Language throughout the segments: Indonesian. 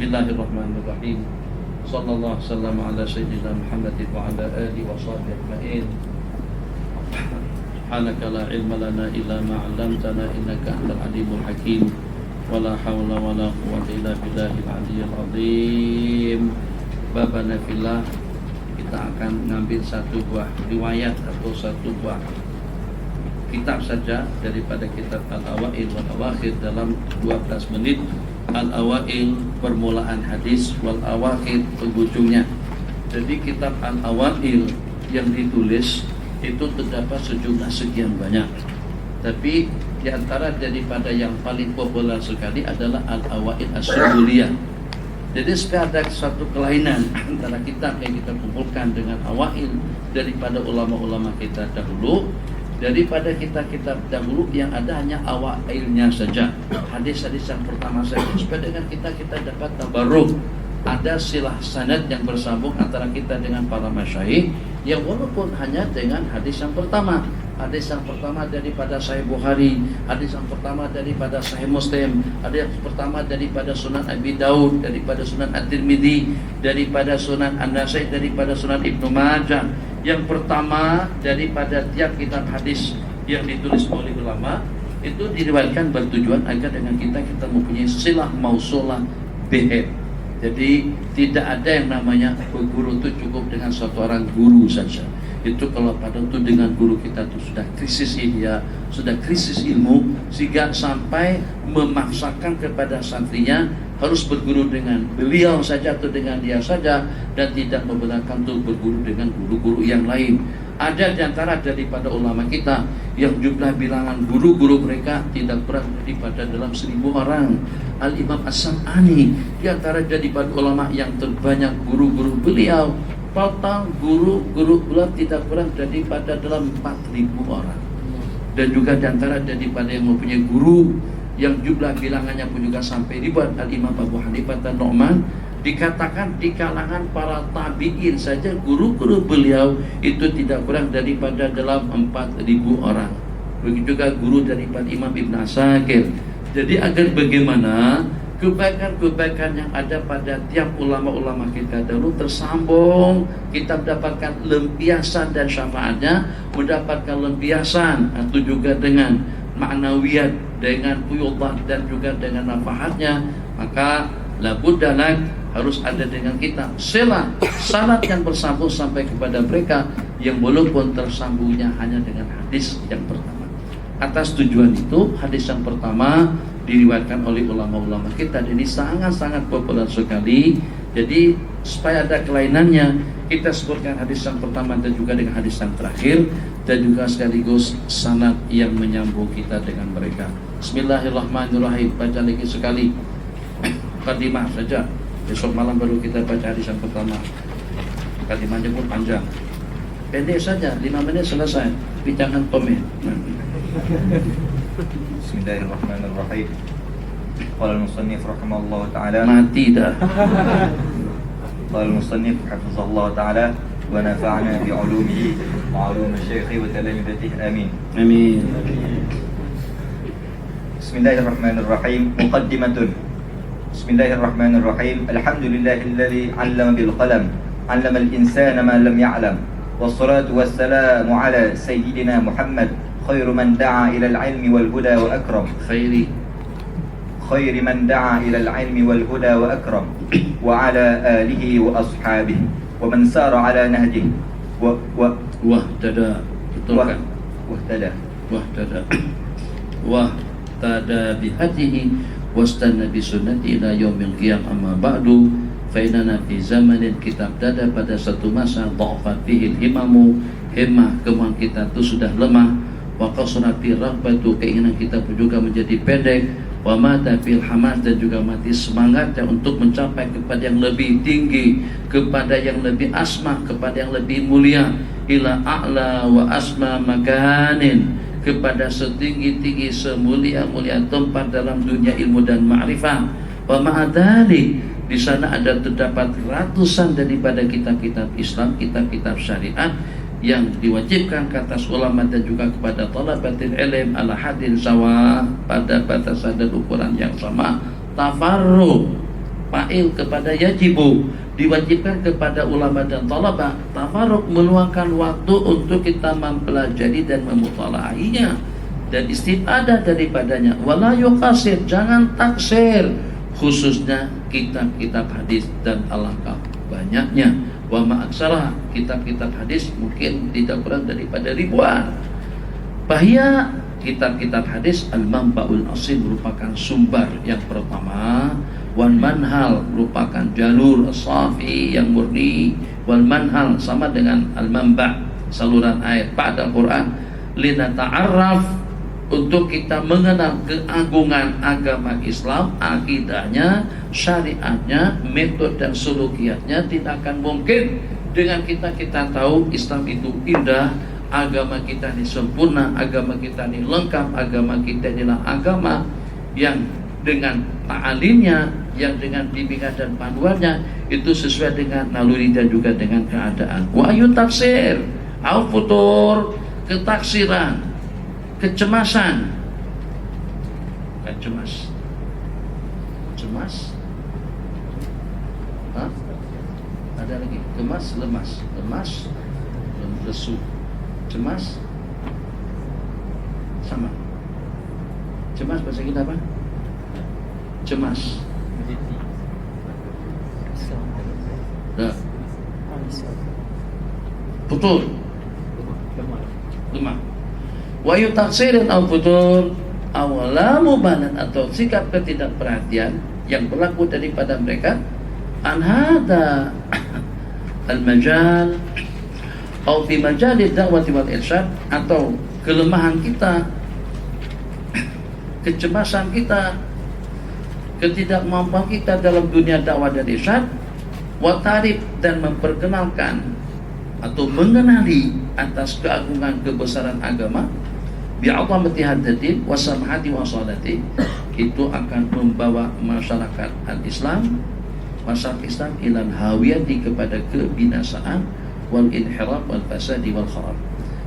Bismillahirrahmanirrahim. Sallallahu wasallam ala sayyidina Muhammadin wa ala alihi wa sahbihi ajma'in. Subhanaka la ilma lana illa ma 'allamtana innaka antal alimul hakim. Wala haula wala quwwata illa billahil aliyyil azim. Babana fillah, kita akan ngambil satu buah riwayat atau satu buah kitab saja daripada kitab Al-Awail wal Awakhir dalam 12 menit. Al-Awail permulaan hadis, wal Awakhir penghujungnya. Jadi kitab Al-Awail yang ditulis itu terdapat sejumlah sekian banyak. Tapi di antara daripada yang paling populer sekali adalah Al-Awail As-Subuliyah. Jadi supaya ada satu kelainan antara kitab yang kita kumpulkan dengan Awail daripada ulama-ulama kita dahulu, daripada kitab-kitab dahulu yang ada hanya awailnya saja, hadis-hadis yang pertama saja, supaya dengan kita dapat tabarruk, ada silah sanad yang bersambung antara kita dengan para masyayikh yang walaupun hanya dengan hadis yang pertama. Hadis yang pertama daripada Sahih Bukhari, hadis yang pertama daripada Sahih Muslim, hadis yang pertama daripada Sunan Abi Daud, daripada Sunan At-Tirmidzi, daripada Sunan An-Nasai, daripada Sunan Ibnu Majah. Yang pertama daripada tiap kitab hadis yang ditulis oleh ulama itu diriwayatkan bertujuan agar dengan kita mempunyai silah mausulah bihim. Jadi tidak ada yang namanya berguru itu cukup dengan satu orang guru saja. Itu kalau pada itu dengan guru kita itu sudah krisis ihya, sudah krisis ilmu, sehingga sampai memaksakan kepada santrinya harus berguru dengan beliau saja atau dengan dia saja, dan tidak membenarkan untuk berguru dengan guru-guru yang lain. Ada di antara daripada ulama kita yang jumlah bilangan guru-guru mereka tidak pernah daripada dalam 1000 orang. Al-Imam As-Sam'ani di antara daripada ulama yang terbanyak guru-guru beliau. Total guru-guru beliau tidak kurang daripada dalam 4000 orang. Dan juga di antara daripada yang mempunyai guru yang jumlah bilangannya pun juga sampai ribuan, Al-Imam Abu Hanifah dan Nu'man. Dikatakan di kalangan para tabi'in saja guru-guru beliau itu tidak kurang daripada dalam 4000 orang. Begitu juga guru daripada Imam Ibn Asakir. Jadi agar bagaimana kebaikan-kebaikan yang ada pada tiap ulama-ulama kita dahulu tersambung, kita mendapatkan lempiasan dan syafaatnya, mendapatkan lempiasan atau juga dengan maknawiyat, dengan fuyudah dan juga dengan nafahatnya, maka labuddanak harus ada dengan kita silah sanad yang bersambung sampai kepada mereka yang walaupun tersambungnya hanya dengan hadis yang pertama. Atas tujuan itu, hadis yang pertama diriwayatkan oleh ulama-ulama kita, jadi sangat-sangat populer sekali. Jadi supaya ada kelainannya, kita sebutkan hadis yang pertama dan juga dengan hadis yang terakhir, dan juga sekaligus sanad yang menyambung kita dengan mereka. Bismillahirrahmanirrahim. Baca lagi sekali mukadimah saja. Besok malam baru kita baca hadis yang pertama. Mukadimahnya pun panjang, pendek saja, 5 menit selesai. Tapi jangan komen. Bismillahirrahmanirrahim. Qala al-musannif rahimahullah ta'ala. Mati dah. Qala al-musannif hafizallahu ta'ala wa nafa'ana bi 'ulumihi wa 'ulumi syaikhi wa talamidatihi. Amin. Amin. Bismillahirrahmanirrahim. Muqaddimatun. Bismillahirrahmanirrahim. Alhamdulillahilladzi 'allama bil qalam, 'allama al-insana ma lam ya'lam. Wassalatu wassalamu ala sayyidina Muhammad khairu man da'a ila al-'ilmi wal huda wa akram. Khairi man da'a ila al-'ilmi wal huda wa akram. Wa ala alihi wa ashabihi wa man sara ala nahjihi wahtada. Betul kan? Wahtada bihadihi wastanna bi sunnati ila yaumil qiyamah. Amma ba'du, fa inna fi zamanin, kitab dada pada satu masa dha'afat fihi himamu, himmah kemauan kita itu sudah lemah, wa qasrat fi raghbatu, keinginan kita pun juga menjadi pendek, wa mata fil hamas, dan juga mati semangatnya untuk mencapai kepada yang lebih tinggi, kepada yang lebih asma, kepada yang lebih mulia, ila a'la wa asma makanin, kepada setinggi-tinggi semulia-mulia tempat dalam dunia ilmu dan ma'rifah. Wa ma'adalik, di sana ada terdapat ratusan daripada kitab-kitab Islam, kitab-kitab syariat yang diwajibkan ke atas ulama dan juga kepada talabatil ilm ala hadin sawa, pada batasan dan ukuran yang sama. Tafarruq, fa'il kepada yajibu, diwajibkan kepada ulama dan talabah tafarruq, meluangkan waktu untuk kita mempelajari dan memutalaainya dan istifadah daripadanya. Wala yuqasir, jangan taksir, khususnya kitab-kitab hadis, dan alangkah banyaknya. Wa ma'aksara, kitab-kitab hadis mungkin tidak kurang daripada ribuan. Bahya kitab-kitab hadis al-manba'ul asil, merupakan sumber yang pertama. Wal manhal, merupakan jalur as-safi yang murni. Wal manhal sama dengan al-manba', saluran air pada Al-Quran. Lina ta'arraf, untuk kita mengenal keagungan agama Islam, akidahnya, syariatnya, metode dan sulukiatnya. Tidak akan mungkin dengan kita tahu Islam itu indah, agama kita ini sempurna, agama kita ini lengkap, agama kita inilah agama yang dengan ta'alimnya, yang dengan bimbingan dan panduannya itu sesuai dengan naluri dan juga dengan keadaan. Wa ayu taksir, au futur, ketaksiran, kecemasan, cemas, hah? Ada lagi, lemas, lesu, cemas, sama. Cemas bahasa kita apa? Cemas. Dah. Futur. Lemah. Wa yutaksirin al futur, awala mubalat, atau sikap ketidakperhatian yang berlaku daripada mereka an hada al majal atau fi majal dakwah wal irsyad, atau kelemahan kita, kecemasan kita, ketidakmampuan kita dalam dunia dakwah dan irsyad, wa tarif, dan memperkenalkan atau mengenali atas keagungan kebesaran agama, bi'azamati haddati wa samhati wa salati, itu akan membawa masyarakat al-Islam, masyarakat Islam ilal hawiyati, kepada kebinasaan, wal inhiraf wal fasadi wal kharab.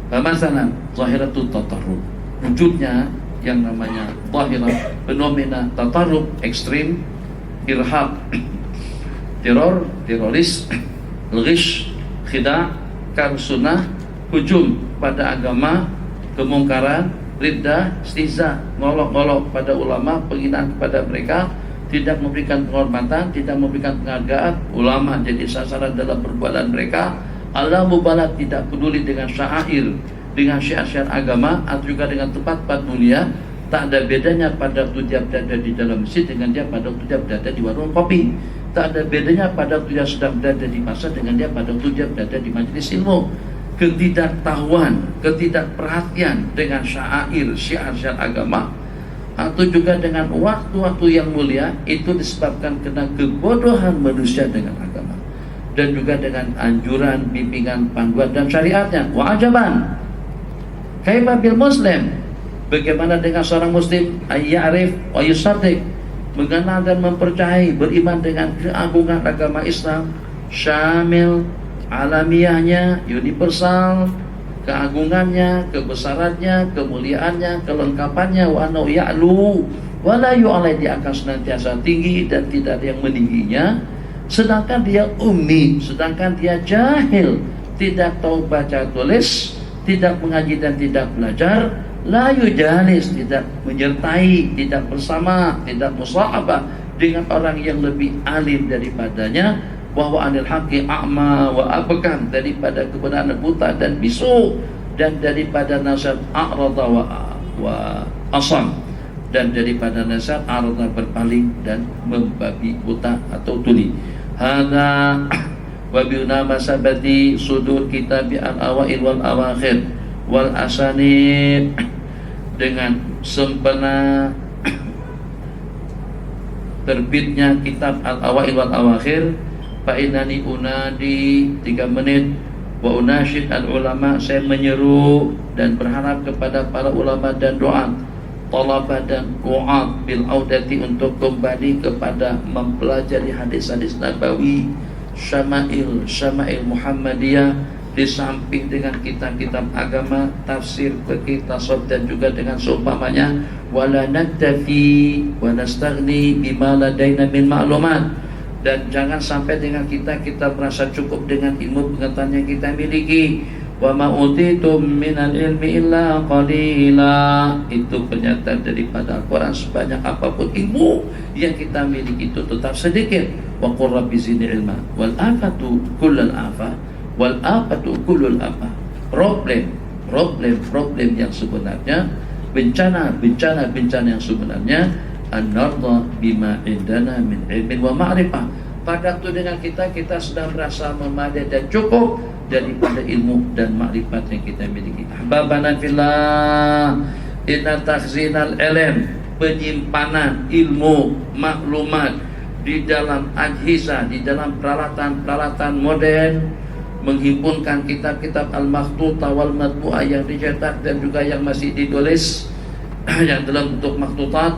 Pemasalan zahiratut tatarrub, wujudnya yang namanya zahirah, fenomena tatarrub, ekstrim, irhab, teror, teroris, ghish, khida', karsunah, hujum pada agama, kemungkaran, riddah, istihza, ngolok-ngolok pada ulama, penghinaan kepada mereka, tidak memberikan penghormatan, tidak memberikan penghargaan, ulama jadi sasaran dalam perbuatan mereka. Allah mubalat, tidak peduli dengan syair, dengan syiar-syiar agama, atau juga dengan tempat-tempat mulia. Tak ada bedanya pada waktu dia berada di dalam masjid dengan dia pada waktu dia berada di warung kopi. Tak ada bedanya pada waktu dia sedang berada di pasar dengan dia pada waktu dia berada di majelis ilmu. Ketidaktahuan, ketidakperhatian dengan syiar-syiar agama, atau juga dengan waktu-waktu yang mulia, itu disebabkan karena kebodohan manusia dengan agama, dan juga dengan anjuran, bimbingan, panduan dan syariatnya. Wa ajaban, kaifa bil muslim, bagaimana dengan seorang muslim, ayyarif wa yusaddiq, mengenal dan mempercayai, beriman dengan keagungan agama Islam, syamil, alamiahnya, universal, keagungannya, kebesarannya, kemuliaannya, kelengkapannya, wa anau ya'lu wa la yu'alai, dia akan senantiasa tinggi dan tidak ada yang meningginya. Sedangkan dia ummi, sedangkan dia jahil, tidak tahu baca tulis, tidak mengaji dan tidak belajar, la yujalis, tidak menyertai, tidak bersama, tidak musahabah dengan orang yang lebih alim daripadanya, bahwa anil haqqi a'ma wa abkan, daripada kebenaran buta dan bisu, dan daripada nasihat a'rada wa asam, dan daripada nasihat a'rada, berpaling dan membabi buta atau tuli. Hada wa bi'unama sabati sudur kitab al-awail wal awakhir wal asanid, dengan sempena terbitnya kitab al-awail wal awakhir, fa'inani unadi 3 menit, wa unashid al-ulama, saya menyeru dan berharap kepada para ulama dan doa, talabah dan qu'ad bil audati, untuk kembali kepada mempelajari hadis-hadis nabawi, syama'il Muhammadiyah, di samping dengan kitab-kitab agama, tafsir, fikih, tasawuf, dan juga dengan seumpamanya. Wala naktafi wa nastaghni bima ladaina min ma'lumat, Dan jangan sampai dengan kita merasa cukup dengan ilmu pengetahuan yang kita miliki. Wa ma utitum minal ilmi illa qalila. Itu pernyataan daripada Al-Quran. Sebanyak apapun ilmu yang kita miliki itu tetap sedikit. Wa qur rabbi zidni ilma wal afatu kullal afa wal afatu kullul afa. Problem yang sebenarnya, bencana yang sebenarnya, an-narda bima indana min ilmin wa ma'rifah. Pada waktu dengan kita sudah merasa memadai dan cukup daripada ilmu dan makrifat yang kita miliki. Ahbabana fillah, inna takhzinal ilm, penyimpanan ilmu maklumat di dalam ajhiza, di dalam peralatan modern, menghimpunkan kitab-kitab al-makhtutah wal matbu'ah yang dicetak dan juga yang masih ditulis yang dalam bentuk makhtutat,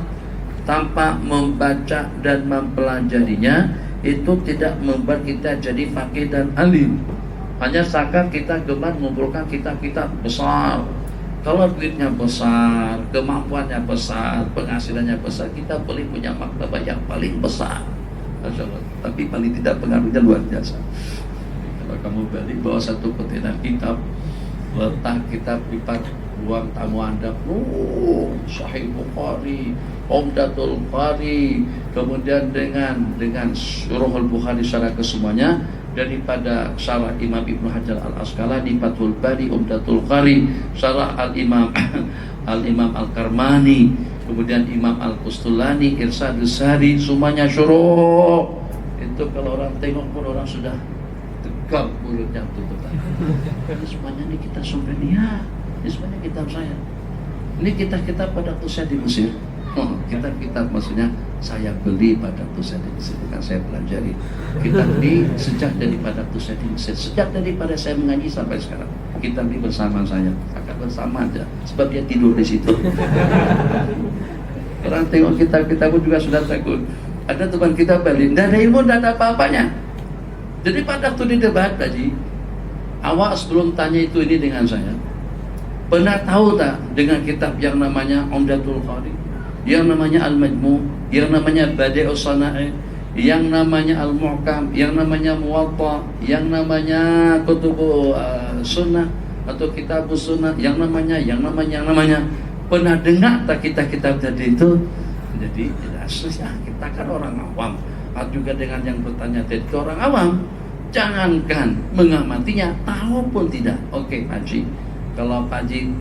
tanpa membaca dan mempelajarinya, itu tidak membuat kita jadi faqih dan alim. Hanya sekadar kita gemar mengumpulkan kitab-kitab besar. Kalau duitnya besar, kemampuannya besar, penghasilannya besar, kita boleh punya maktabah yang paling besar, tapi paling tidak pengaruhnya luar biasa. Kalau kamu balik bawa satu kontainer kitab, letak kitab di ruang tamu Anda, Sahih Bukhari, Umdatul Qari, kemudian dengan Syuruhul Bukhari secara kesemuanya, daripada syarah Imam Ibnu Hajar Al-Asqalani, Fathul Bari, Umdatul Qari, syarah Al-Imam Al-Karmani, kemudian Imam Al-Qustulani, Irsyadus Sari, semuanya syuruh. Itu kalau orang tengok pun orang sudah tegak mulutnya tutupan. Ini semuanya ini kita souvenir. Ini sebenarnya kitab saya. Ini kitab pada waktu saya di Mesir. Kitab-kitab maksudnya saya beli pada waktu saya di Mesir, bukan saya pelajari. Kita beli sejak daripada waktu saya di Mesir, sejak daripada saya mengaji sampai sekarang. Kitab ini bersama saya, akan bersama aja, sebab dia tidur di situ. Orang tengok kitab-kitab pun juga sudah takut. Ada teman kita beli, tidak ada ilmu, tidak ada apa-apanya. Jadi pada waktu di debat tadi, awak sebelum tanya itu ini dengan saya, pernah tahu tak dengan kitab yang namanya Umdatul Qari, yang namanya Al-Majmu', yang namanya Badi'us Sana'i, yang namanya Al-Muhkam, yang namanya Muwatta, yang namanya Kutubu Sunnah atau Kitabus Sunnah, yang namanya pernah dengar tak kita kitab tadi itu? Jadi tidak susah, kita kan orang awam. Juga dengan yang bertanya tadi ke orang awam, jangankan mengamatinya, tahu pun tidak. Oke Pak Haji, kalau Pak Haji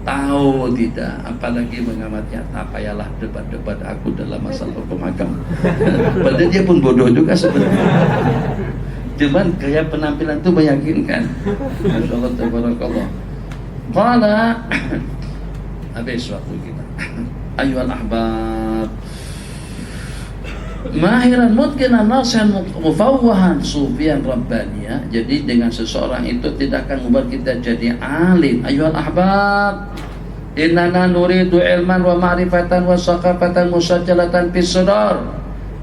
tahu tidak, apalagi mengamatinya, tak payahlah debat-debat aku dalam masalah hukum agama. Padahal dia pun bodoh juga sebenarnya. Cuman gaya penampilan itu meyakinkan. Masya Allah, tabarakallah. Qala, habis waktu kita. Ayuhal ahbab, mahiran mutqinan nasihan mufawwahan sufian rabbaniyah. Jadi dengan seseorang itu tidak akan membuat kita jadi alim. Ayuhal ahbab, innana nuridu ilman wa ma'rifatan wa saqafatan musajjalatan fis sudar.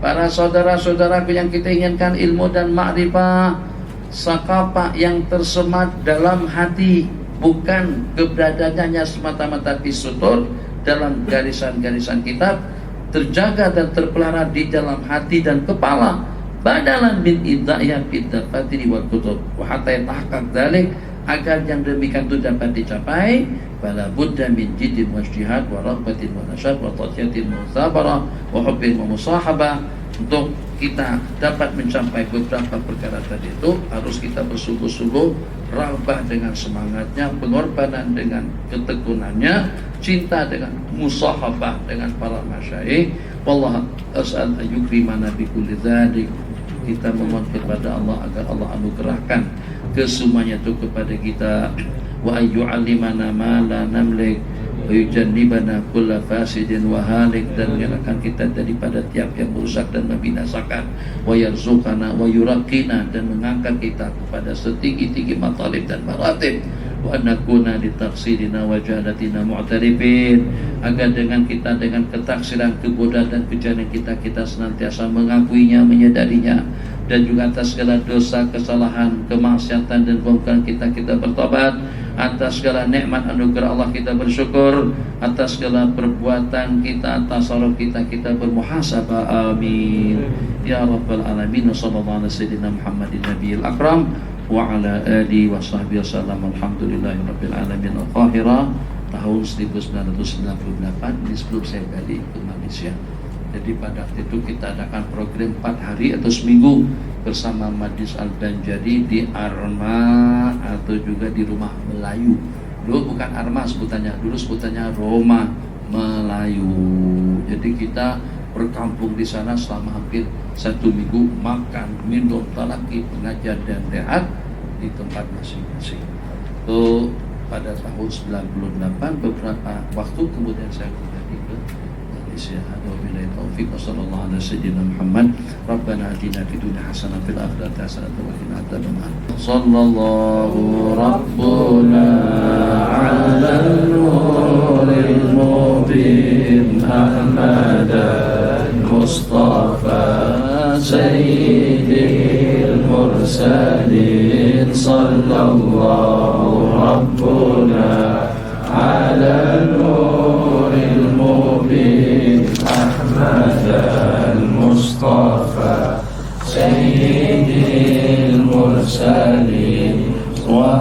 Para saudara-saudaraku yang kita inginkan ilmu dan ma'rifah, saqafah yang tersemat dalam hati, bukan keberadaannya semata-mata fis sudur, dalam garisan-garisan kitab, terjaga dan terpelihara di dalam hati dan kepala, badalan min idha'ya biddafatiri wal kutub wa hatta yatahaqqaq dzalik. Agar yang demikian itu dapat dicapai, fala budda min jiddin wa ijtihad wa raghbatin wa nasyat wa tadhiyatin musabarah wa hubbin wa musahabah. Untuk kita dapat mencapai beberapa perkara tadi itu, harus kita bersungguh-sungguh, raghbah dengan semangatnya, pengorbanan dengan ketekunannya, cinta dengan musahabah dengan para masyayikh. Wallah as'al ayyukrimana bi kulli dzalik. Kita memohon kepada Allah agar Allah anugerahkan kesemuanya itu kepada kita, wa ayyu'allimana ma la namlik wa yujannibana kulla fasidin wa halik, dan mengelakkan kita daripada tiap yang merusak dan membinasakan, wa yarzuqana wa yuraqina, dan mengangkat kita kepada setinggi-tinggi matalib dan maratib, wa nakuna li taqsirina wa jahalatina mu'tarifin, agar dengan kita dengan ketaksiran, kebodohan dan kejahatan kita senantiasa mengakuinya, menyadarinya, dan juga atas segala dosa, kesalahan, kemaksiatan dan kemungkaran kita bertobat. atas segala nikmat anugerah Allah kita bersyukur, atas segala perbuatan kita, tasarruf kita bermuhasabah. Amin ya rabbal alamin. Sallallahu alaihi wasallam Muhammadin nabiyil akram wa ala alihi wa sahbihi wasallam. Alhamdulillahi rabbil alamin. Al-Qahirah tahun 1998. Ini sebelum saya balik ke Malaysia. Jadi pada waktu itu kita adakan program 4 hari atau seminggu bersama Majlis Al-Banjari di Arma atau juga di Rumah Melayu. Dulu bukan Arma sebutannya, dulu sebutannya Roma Melayu. Jadi kita berkampung di sana selama hampir 1 minggu, makan, minum, talaki, pengajian dan rehat di tempat masing-masing. Itu pada tahun 98, beberapa waktu kemudian saya kembali ke Malaysia. Wabillahi taufiq. Wassallallahu ala sayyidina Muhammad. Rabbana atina fid dunya hasanah fil akhirati hasanah wa qina adzabannar. Sallallahu rabbuna ala nuril mubin Ahmadan Mustafa sayyidil mursalin. Sallallahu rabbuna ala nuril mubin Ahmadan Mustafa sayyidil mursalin wa